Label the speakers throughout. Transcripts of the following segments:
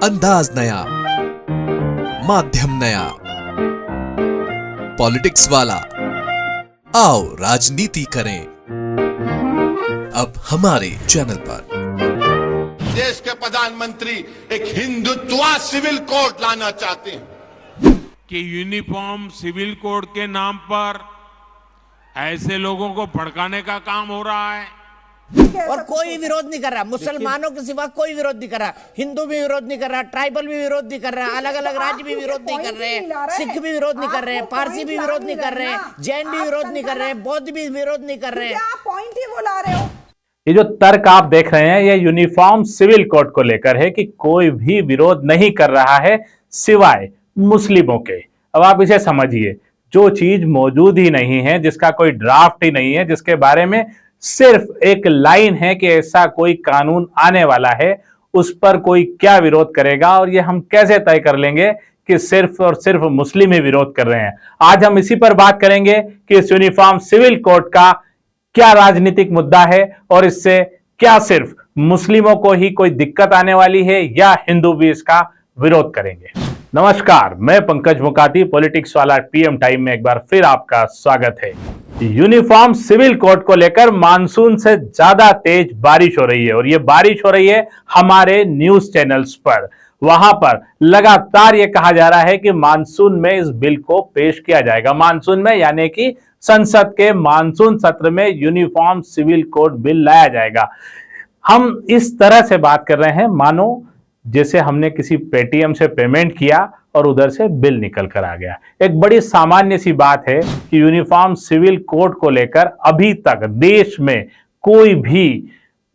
Speaker 1: अंदाज नया, माध्यम नया, पॉलिटिक्स वाला। आओ राजनीति करें अब हमारे चैनल पर।
Speaker 2: देश के प्रधानमंत्री एक हिंदुत्व सिविल कोड लाना चाहते हैं
Speaker 3: कि यूनिफॉर्म सिविल कोड के नाम पर ऐसे लोगों को भड़काने का काम हो रहा है
Speaker 4: और कोई विरोध नहीं कर रहा। मुसलमानों के सिवा कोई विरोध नहीं कर रहा। हिंदू भी विरोध नहीं कर रहा, ट्राइबल भी विरोध नहीं कर रहा, अलग अलग राज्य भी विरोध नहीं कर रहे, सिख भी विरोध नहीं कर रहे, पारसी भी विरोध नहीं कर रहे, जैन भी विरोध नहीं कर रहे, बौद्ध भी विरोध नहीं कर रहे।
Speaker 5: आप पॉइंट ही बोला रहे हो।
Speaker 6: ये जो तर्क आप देख रहे हैं ये यूनिफॉर्म सिविल कोड को लेकर है कि कोई भी विरोध नहीं कर रहा है सिवाय मुस्लिमों के। अब आप इसे समझिए, जो चीज मौजूद ही नहीं है, जिसका कोई ड्राफ्ट ही नहीं है, जिसके बारे में सिर्फ एक लाइन है कि ऐसा कोई कानून आने वाला है, उस पर कोई क्या विरोध करेगा और ये हम कैसे तय कर लेंगे कि सिर्फ और सिर्फ मुस्लिम ही विरोध कर रहे हैं। आज हम इसी पर बात करेंगे कि इस यूनिफॉर्म सिविल कोड का क्या राजनीतिक मुद्दा है और इससे क्या सिर्फ मुस्लिमों को ही कोई दिक्कत आने वाली है या हिंदू भी इसका विरोध करेंगे। नमस्कार, मैं पंकज मुकाती, पॉलिटिक्स वाला पीएम टाइम में एक बार फिर आपका स्वागत है। यूनिफॉर्म सिविल कोड को लेकर मानसून से ज्यादा तेज बारिश हो रही है और ये बारिश हो रही है हमारे न्यूज चैनल्स पर। वहां पर लगातार ये कहा जा रहा है कि मानसून में इस बिल को पेश किया जाएगा। मानसून में यानी कि संसद के मानसून सत्र में यूनिफॉर्म सिविल कोड बिल लाया जाएगा। हम इस तरह से बात कर रहे हैं मानो जैसे हमने किसी पेटीएम से पेमेंट किया और उधर से बिल निकल कर आ गया। एक बड़ी सामान्य सी बात है कि यूनिफॉर्म सिविल कोड को लेकर अभी तक देश में कोई भी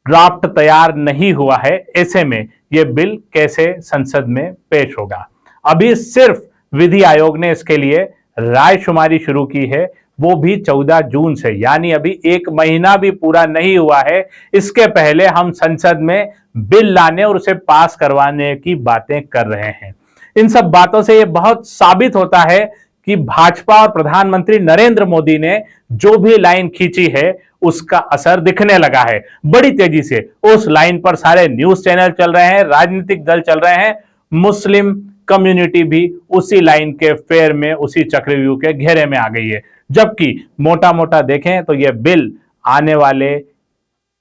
Speaker 6: ड्राफ्ट तैयार नहीं हुआ है। ऐसे में यह बिल कैसे संसद में पेश होगा? अभी सिर्फ विधि आयोग ने इसके लिए रायशुमारी शुरू की है, वो भी 14 जून से, यानी अभी एक महीना भी पूरा नहीं हुआ है। इसके पहले हम संसद में बिल लाने और उसे पास करवाने की बातें कर रहे हैं। इन सब बातों से यह बहुत साबित होता है कि भाजपा और प्रधानमंत्री नरेंद्र मोदी ने जो भी लाइन खींची है उसका असर दिखने लगा है। बड़ी तेजी से उस लाइन पर सारे न्यूज चैनल चल रहे हैं, राजनीतिक दल चल रहे हैं, मुस्लिम कम्युनिटी भी उसी लाइन के फेर में, उसी चक्रव्यूह के घेरे में आ गई है। जबकि मोटा मोटा देखें तो यह बिल आने वाले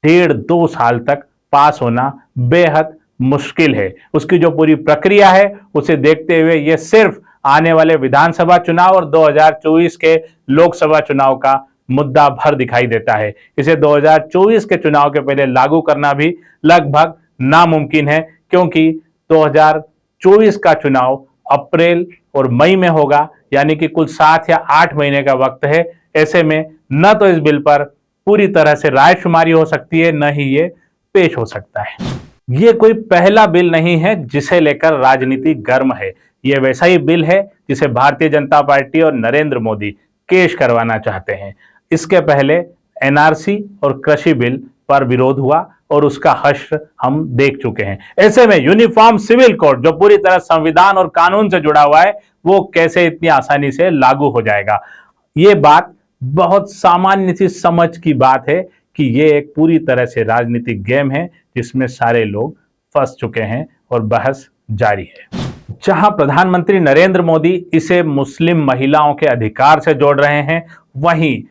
Speaker 6: 1.5-2 साल तक पास होना बेहद मुश्किल है। उसकी जो पूरी प्रक्रिया है उसे देखते हुए यह सिर्फ आने वाले विधानसभा चुनाव और 2024 के लोकसभा चुनाव का मुद्दा भर दिखाई देता है। इसे 2024 के चुनाव के पहले लागू करना भी लगभग नामुमकिन है, क्योंकि 2024 का चुनाव अप्रैल और मई में होगा, यानी कि कुल 7 या 8 महीने का वक्त है। ऐसे में न तो इस बिल पर पूरी तरह से रायशुमारी हो सकती है, न ही ये पेश हो सकता है। ये कोई पहला बिल नहीं है जिसे लेकर राजनीति गर्म है। ये वैसा ही बिल है जिसे भारतीय जनता पार्टी और नरेंद्र मोदी पेश करवाना चाहते हैं। इसके पहले एनआरसी और कृषि बिल पर विरोध हुआ और उसका हश्र हम देख चुके हैं। ऐसे में यूनिफॉर्म सिविल कोड जो पूरी तरह संविधान और कानून से जुड़ा हुआ है, वो कैसे इतनी आसानी से लागू हो जाएगा? ये बात बहुत सामान्य सी समझ की बात है कि ये एक पूरी तरह से राजनीतिक गेम है जिसमें सारे लोग फंस चुके हैं और बहस जारी है। जहां प्रधानमंत्री नरेंद्र मोदी इसे मुस्लिम महिलाओं के अधिकार से जोड़ रहे हैं, वहीं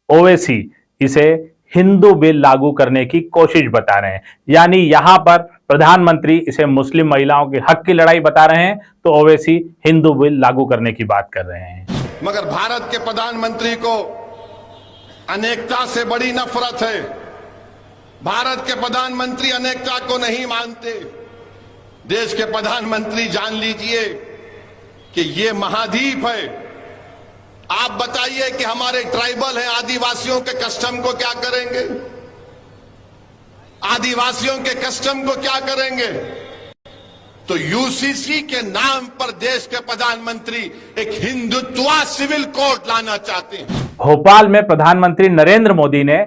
Speaker 6: ओवैसी इसे हिंदू बिल लागू करने की कोशिश बता रहे हैं। यानी यहां पर प्रधानमंत्री इसे मुस्लिम महिलाओं के हक की लड़ाई बता रहे हैं तो ओवैसी हिंदू बिल लागू करने की बात कर रहे हैं।
Speaker 2: मगर भारत के प्रधानमंत्री को अनेकता से बड़ी नफरत है। भारत के प्रधानमंत्री अनेकता को नहीं मानते। देश के प्रधानमंत्री जान लीजिए कि ये महाद्वीप है। आप बताइए कि हमारे ट्राइबल हैं, आदिवासियों के कस्टम को क्या करेंगे? आदिवासियों के कस्टम को क्या करेंगे? तो यूसीसी के नाम पर देश के प्रधानमंत्री एक हिंदुत्व सिविल कोड लाना चाहते हैं।
Speaker 6: भोपाल में प्रधानमंत्री नरेंद्र मोदी ने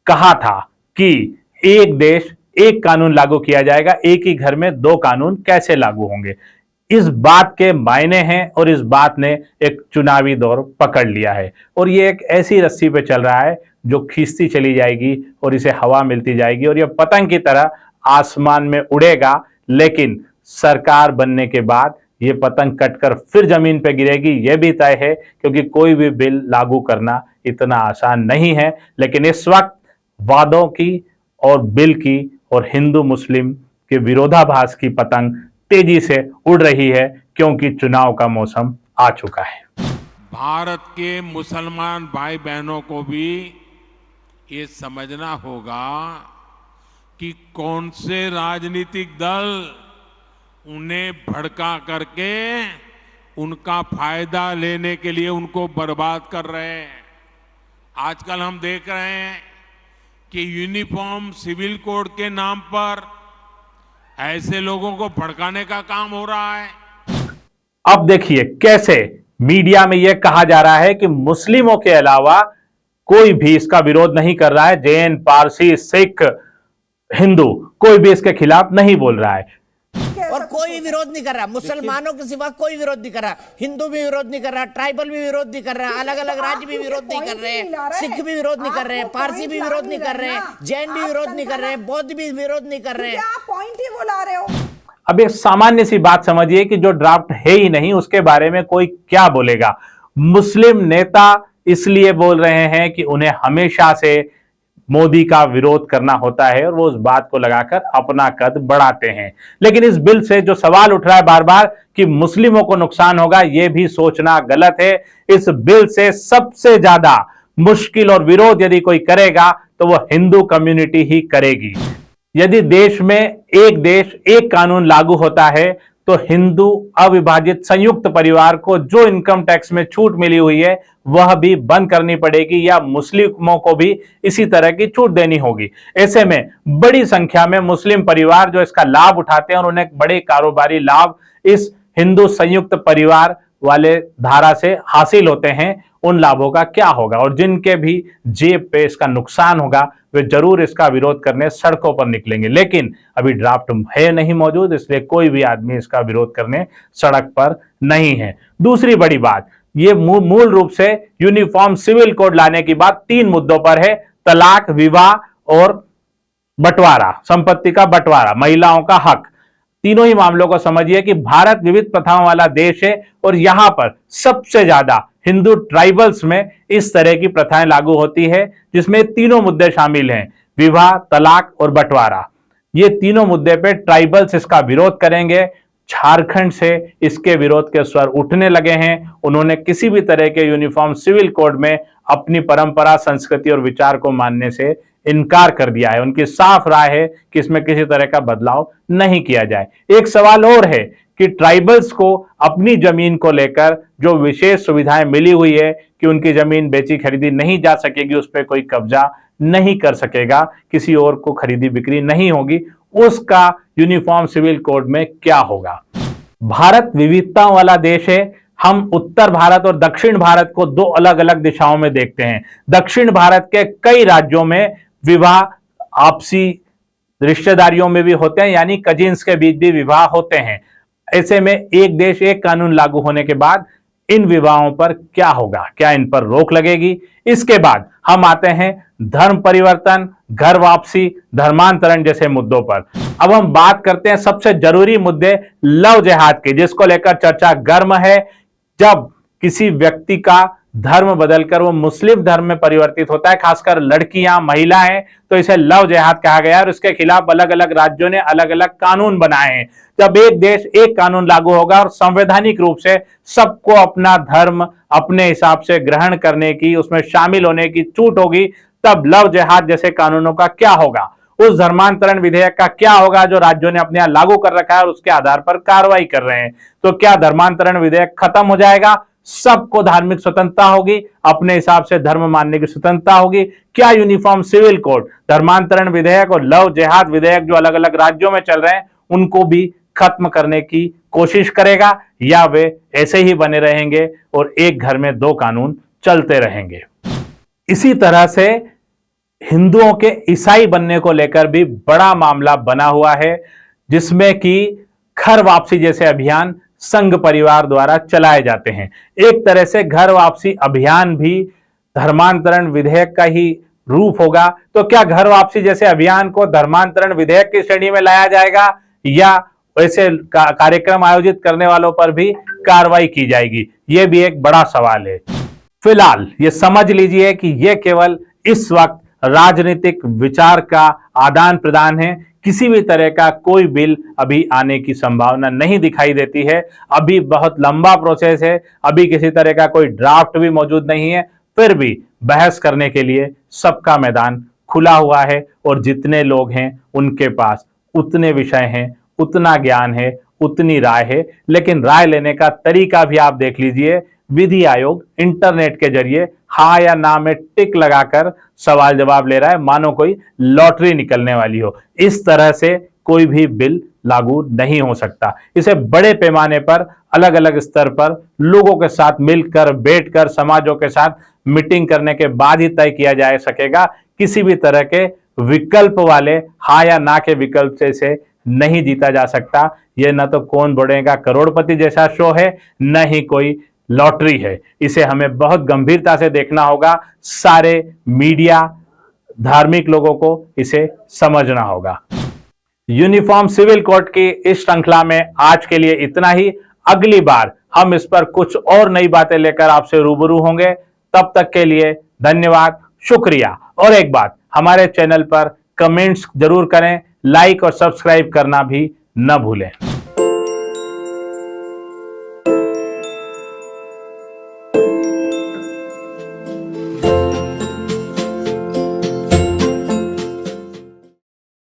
Speaker 6: कहा था कि एक देश एक कानून लागू किया जाएगा, एक ही घर में 2 कानून कैसे लागू होंगे। इस बात के मायने हैं और इस बात ने एक चुनावी दौर पकड़ लिया है और ये एक ऐसी रस्सी पे चल रहा है जो खींचती चली जाएगी और इसे हवा मिलती जाएगी और यह पतंग की तरह आसमान में उड़ेगा, लेकिन सरकार बनने के बाद ये पतंग कटकर फिर जमीन पे गिरेगी, यह भी तय है, क्योंकि कोई भी बिल लागू करना इतना आसान नहीं है। लेकिन इस वक्त वादों की और बिल की और हिंदू मुस्लिम के विरोधाभास की पतंग तेजी से उड़ रही है, क्योंकि चुनाव का मौसम आ चुका है।
Speaker 3: भारत के मुसलमान भाई बहनों को भी ये समझना होगा कि कौन से राजनीतिक दल उन्हें भड़का करके उनका फायदा लेने के लिए उनको बर्बाद कर रहे हैं। आजकल हम देख रहे हैं कि यूनिफॉर्म सिविल कोड के नाम पर ऐसे लोगों को भड़काने का काम हो रहा है।
Speaker 6: अब देखिए कैसे मीडिया में यह कहा जा रहा है कि मुस्लिमों के अलावा कोई भी इसका विरोध नहीं कर रहा है। जैन, पारसी, सिख, हिंदू कोई भी इसके खिलाफ नहीं बोल रहा है
Speaker 4: और कोई विरोध नहीं कर रहा। मुसलमानों के सिवा कोई विरोध नहीं कर रहा। हिंदू भी विरोध नहीं कर रहा, ट्राइबल भी विरोध नहीं कर रहा, अलग अलग राज्य भी विरोध नहीं कर रहे, सिख भी विरोध नहीं कर रहे, पारसी भी विरोध नहीं कर रहे, जैन भी विरोध नहीं कर रहे, बौद्ध भी विरोध नहीं कर रहे।
Speaker 5: आप पॉइंट ही बुला रहे हो।
Speaker 6: अब एक सामान्य सी बात समझिए कि जो ड्राफ्ट है ही नहीं उसके बारे में कोई क्या बोलेगा। मुस्लिम नेता इसलिए बोल रहे हैं कि उन्हें हमेशा से मोदी का विरोध करना होता है और वो उस बात को लगाकर अपना कद बढ़ाते हैं। लेकिन इस बिल से जो सवाल उठ रहा है बार बार कि मुस्लिमों को नुकसान होगा, यह भी सोचना गलत है। इस बिल से सबसे ज्यादा मुश्किल और विरोध यदि कोई करेगा तो वो हिंदू कम्युनिटी ही करेगी। यदि देश में एक देश एक कानून लागू होता है तो हिंदू अविभाजित संयुक्त परिवार को जो इनकम टैक्स में छूट मिली हुई है वह भी बंद करनी पड़ेगी या मुस्लिमों को भी इसी तरह की छूट देनी होगी। ऐसे में बड़ी संख्या में मुस्लिम परिवार जो इसका लाभ उठाते हैं और उन्हें बड़े कारोबारी लाभ इस हिंदू संयुक्त परिवार वाले धारा से हासिल होते हैं, उन लाभों का क्या होगा। और जिनके भी जेब पे इसका नुकसान होगा वे जरूर इसका विरोध करने सड़कों पर निकलेंगे। लेकिन अभी ड्राफ्ट है नहीं मौजूद, इसलिए कोई भी आदमी इसका विरोध करने सड़क पर नहीं है। दूसरी बड़ी बात, ये मूल रूप से यूनिफॉर्म सिविल कोड लाने की बात 3 मुद्दों पर है: तलाक, विवाह और बंटवारा, संपत्ति का बंटवारा, महिलाओं का हक। तीनों ही मामलों को समझिए कि भारत विविध प्रथाओं वाला देश है और यहां पर सबसे ज्यादा हिंदू ट्राइबल्स में इस तरह की प्रथाएं लागू होती है, जिसमें तीनों मुद्दे शामिल हैं: विवाह, तलाक और बंटवारा। ये तीनों मुद्दे पे ट्राइबल्स इसका विरोध करेंगे। झारखंड से इसके विरोध के स्वर उठने लगे हैं। उन्होंने किसी भी तरह के यूनिफॉर्म सिविल कोड में अपनी परंपरा, संस्कृति और विचार को मानने से इनकार कर दिया है। उनकी साफ राय है कि इसमें किसी तरह का बदलाव नहीं किया जाए। एक सवाल और है कि ट्राइबल्स को अपनी जमीन को लेकर जो विशेष सुविधाएं मिली हुई है कि उनकी जमीन बेची खरीदी नहीं जा सकेगी, उस पर कोई कब्जा नहीं कर सकेगा, किसी और को खरीदी बिक्री नहीं होगी, उसका यूनिफॉर्म सिविल कोड में क्या होगा। भारत विविधताओं वाला देश है। हम उत्तर भारत और दक्षिण भारत को 2 अलग अलग दिशाओं में देखते हैं। दक्षिण भारत के कई राज्यों में विवाह आपसी रिश्तेदारियों में भी होते हैं, यानी कजिन्स के बीच भी विवाह होते हैं। ऐसे में एक देश एक कानून लागू होने के बाद इन विवाहों पर क्या होगा, क्या इन पर रोक लगेगी? इसके बाद हम आते हैं धर्म परिवर्तन, घर वापसी, धर्मांतरण जैसे मुद्दों पर। अब हम बात करते हैं सबसे जरूरी मुद्दे लव जिहाद के, जिसको लेकर चर्चा गर्म है। जब किसी व्यक्ति का धर्म बदलकर वो मुस्लिम धर्म में परिवर्तित होता है, खासकर लड़कियां, महिलाएं, तो इसे लव जिहाद कहा गया और इसके खिलाफ अलग अलग राज्यों ने अलग अलग कानून बनाए हैं। जब एक देश एक कानून लागू होगा और संवैधानिक रूप से सबको अपना धर्म अपने हिसाब से ग्रहण करने की, उसमें शामिल होने की छूट होगी, तब लव जिहाद जैसे कानूनों का क्या होगा? उस धर्मांतरण विधेयक का क्या होगा जो राज्यों ने अपने यहां लागू कर रखा है और उसके आधार पर कार्रवाई कर रहे हैं? तो क्या धर्मांतरण विधेयक खत्म हो जाएगा? सबको धार्मिक स्वतंत्रता होगी, अपने हिसाब से धर्म मानने की स्वतंत्रता होगी? क्या यूनिफॉर्म सिविल कोड, धर्मांतरण विधेयक और लव जिहाद विधेयक जो अलग अलग राज्यों में चल रहे हैं उनको भी खत्म करने की कोशिश करेगा, या वे ऐसे ही बने रहेंगे और एक घर में 2 कानून चलते रहेंगे? इसी तरह से हिंदुओं के ईसाई बनने को लेकर भी बड़ा मामला बना हुआ है, जिसमें कि घर वापसी जैसे अभियान संघ परिवार द्वारा चलाए जाते हैं। एक तरह से घर वापसी अभियान भी धर्मांतरण विधेयक का ही रूप होगा। तो क्या घर वापसी जैसे अभियान को धर्मांतरण विधेयक की श्रेणी में लाया जाएगा या वैसे कार्यक्रम आयोजित करने वालों पर भी कार्रवाई की जाएगी। यह भी एक बड़ा सवाल है। फिलहाल ये समझ लीजिए कि यह केवल इस वक्त राजनीतिक विचार का आदान प्रदान है। किसी भी तरह का कोई बिल अभी आने की संभावना नहीं दिखाई देती है। अभी बहुत लंबा प्रोसेस है, अभी किसी तरह का कोई ड्राफ्ट भी मौजूद नहीं है। फिर भी बहस करने के लिए सबका मैदान खुला हुआ है और जितने लोग हैं उनके पास उतने विषय हैं, उतना ज्ञान है, उतनी राय है। लेकिन राय लेने का तरीका भी आप देख लीजिए। विधि आयोग इंटरनेट के जरिए हाँ या ना में टिक लगाकर सवाल जवाब ले रहा है, मानो कोई लॉटरी निकलने वाली हो। इस तरह से कोई भी बिल लागू नहीं हो सकता। इसे बड़े पैमाने पर अलग अलग स्तर पर लोगों के साथ मिलकर बैठकर समाजों के साथ मीटिंग करने के बाद ही तय किया जा सकेगा। किसी भी तरह के विकल्प वाले हाँ या ना के विकल्प से नहीं जीता जा सकता। यह न तो कौन बढ़ेगा करोड़पति जैसा शो है, न ही कोई लॉटरी है। इसे हमें बहुत गंभीरता से देखना होगा। सारे मीडिया, धार्मिक लोगों को इसे समझना होगा। यूनिफॉर्म सिविल कोड की इस श्रृंखला में आज के लिए इतना ही। अगली बार हम इस पर कुछ और नई बातें लेकर आपसे रूबरू होंगे। तब तक के लिए धन्यवाद, शुक्रिया। और एक बात, हमारे चैनल पर कमेंट्स जरूर करें, लाइक और सब्सक्राइब करना भी न भूलें।